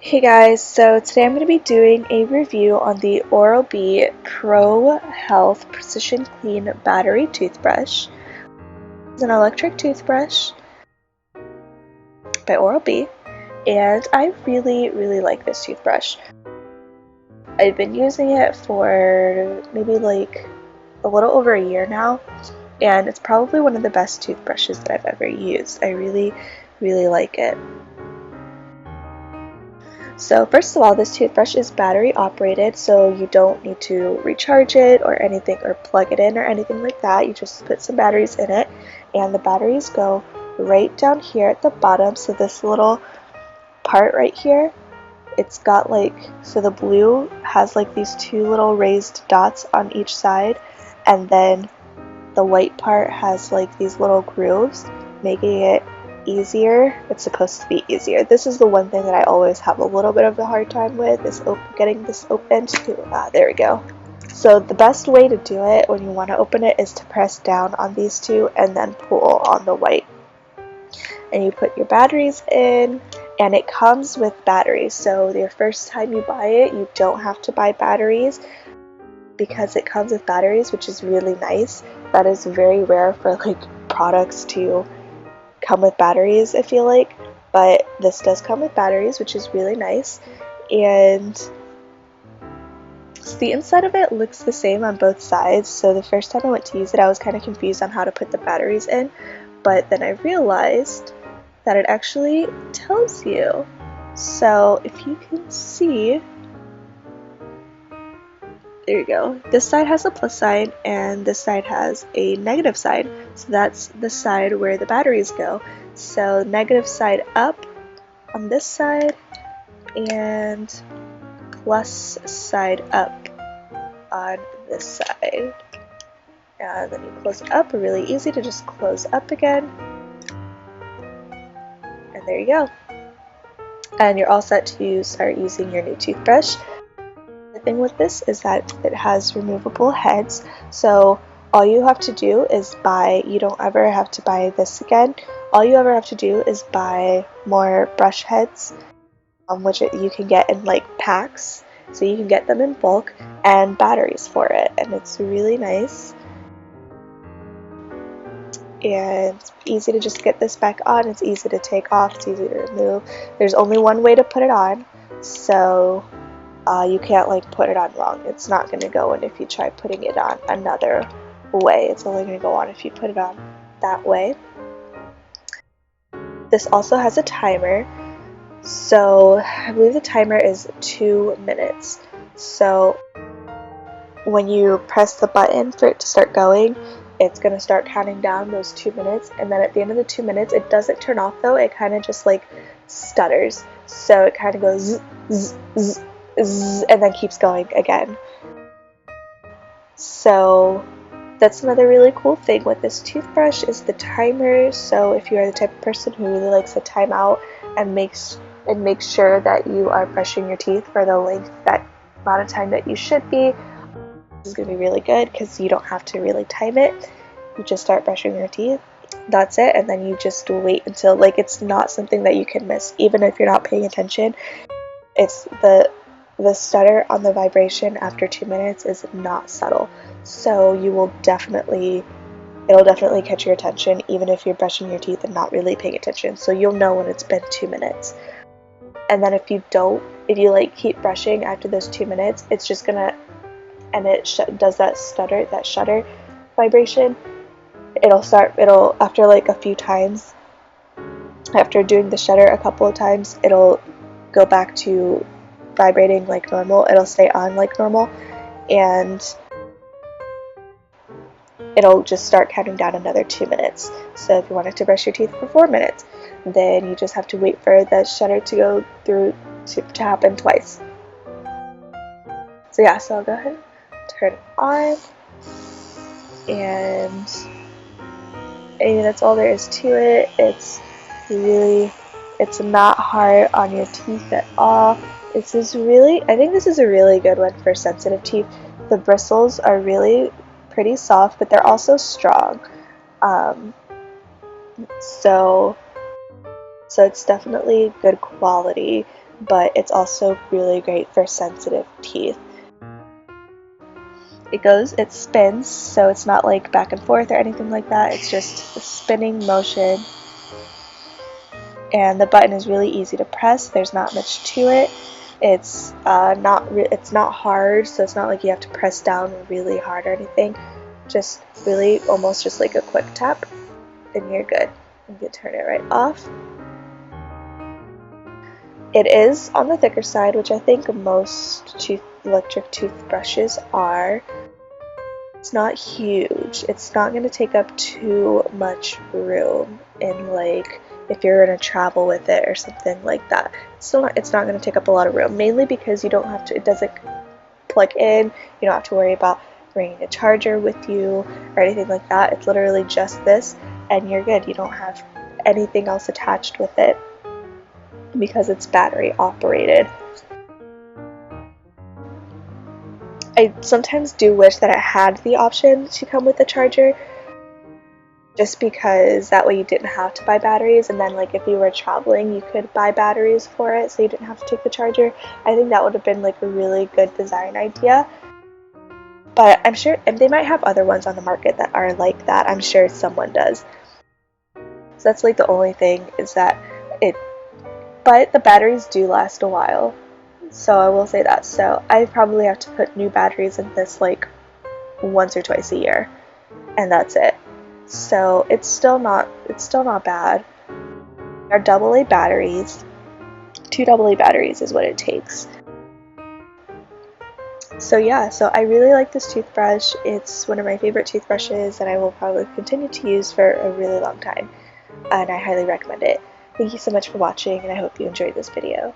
Hey guys, so today I'm going to be doing a review on the Oral-B Pro Health Precision Clean Battery Toothbrush. It's an electric toothbrush by Oral-B, and I really like this toothbrush. I've been using it for maybe like a little over a year now, and it's probably one of the best toothbrushes that I've ever used. I really like it. So first of all, this toothbrush is battery operated, so you don't need to recharge it or anything or plug it in or anything like that. You just put some batteries in it, and the batteries go right down here at the bottom. So this little part right here, it's got so the blue has like these two little raised dots on each side, and then the white part has like these little grooves, making it easier. It's supposed to be easier. This is the one thing that I always have a little bit of a hard time with, is getting this open. There we go. So the best way to do it when you want to open it is to press down on these two and then pull on the white. And you put your batteries in, and it comes with batteries. So the first time you buy it, you don't have to buy batteries because it comes with batteries, which is really nice. That is very rare for products to come with batteries, I feel like, but this does come with batteries, which is really nice. And so the inside of it looks the same on both sides. So the first time I went to use it, I was kind of confused on how to put the batteries in, but then I realized that it actually tells you. So if you can see, there you go. This side has a plus sign and this side has a negative sign. So that's the side where the batteries go. So negative side up on this side and plus side up on this side. And then you close it up, really easy to just close up again. And there you go. And you're all set to start using your new toothbrush. The thing with this is that it has removable heads, so all you have to do is you don't ever have to buy this again. All you ever have to do is buy more brush heads, which you can get in packs, so you can get them in bulk, and batteries for it, and it's really nice. And it's easy to just get this back on, it's easy to take off, it's easy to remove. There's only one way to put it on, so you can't put it on wrong. It's not going to go in if you try putting it on another way. It's only going to go on if you put it on that way. This also has a timer. So I believe the timer is 2 minutes. So when you press the button for it to start going, it's going to start counting down those 2 minutes, and then at the end of the 2 minutes, it doesn't turn off though. It kind of just stutters. So it kind of goes zzz, zzz, zzz, and then keeps going again. So that's another really cool thing with this toothbrush is the timer. So if you are the type of person who really likes to time out and makes sure that you are brushing your teeth for the amount of time that you should be, this is going to be really good because you don't have to really time it. You just start brushing your teeth. That's it, and then you just wait until it's not something that you can miss, even if you're not paying attention. It's the stutter on the vibration after 2 minutes is not subtle, so it'll definitely catch your attention even if you're brushing your teeth and not really paying attention, so you'll know when it's been 2 minutes. And then if you keep brushing after those 2 minutes, it's just gonna, and it does that shutter vibration, after a few times, after doing the shutter a couple of times, it'll go back to vibrating like normal. It'll stay on like normal, and it'll just start counting down another 2 minutes. So if you wanted to brush your teeth for 4 minutes, then you just have to wait for the shutter to go through to happen twice. So yeah, so I'll go ahead and turn it on, and that's all there is to it. It's not hard on your teeth at all. I think this is a really good one for sensitive teeth. The bristles are really pretty soft, but they're also strong. So it's definitely good quality. but it's also really great for sensitive teeth. It spins, so it's not like back and forth or anything like that. It's just a spinning motion, and the button is really easy to press. There's not much to it. It's not hard, so it's not like you have to press down really hard or anything. Just really almost just like a quick tap, and you're good. You can turn it right off. It is on the thicker side, which I think most electric toothbrushes are. It's not huge. It's not going to take up too much room in, like, if you're going to travel with it or something like that. It's not going to take up a lot of room, mainly because you don't have to, it doesn't plug in, you don't have to worry about bringing a charger with you or anything like that. It's literally just this, and you're good. You don't have anything else attached with it because it's battery operated. I sometimes do wish that it had the option to come with a charger, just because that way you didn't have to buy batteries, and then like if you were traveling you could buy batteries for it so you didn't have to take the charger. I think that would have been like a really good design idea, but I'm sure, and they might have other ones on the market that are like that. I'm sure someone does. So that's like the only thing is that but the batteries do last a while. So I will say that. So I probably have to put new batteries in this like once or twice a year, and that's it. So it's still not bad. Our AA batteries, 2 AA batteries is what it takes. So yeah, so I really like this toothbrush. It's one of my favorite toothbrushes that I will probably continue to use for a really long time, and I highly recommend it. Thank you so much for watching, and I hope you enjoyed this video.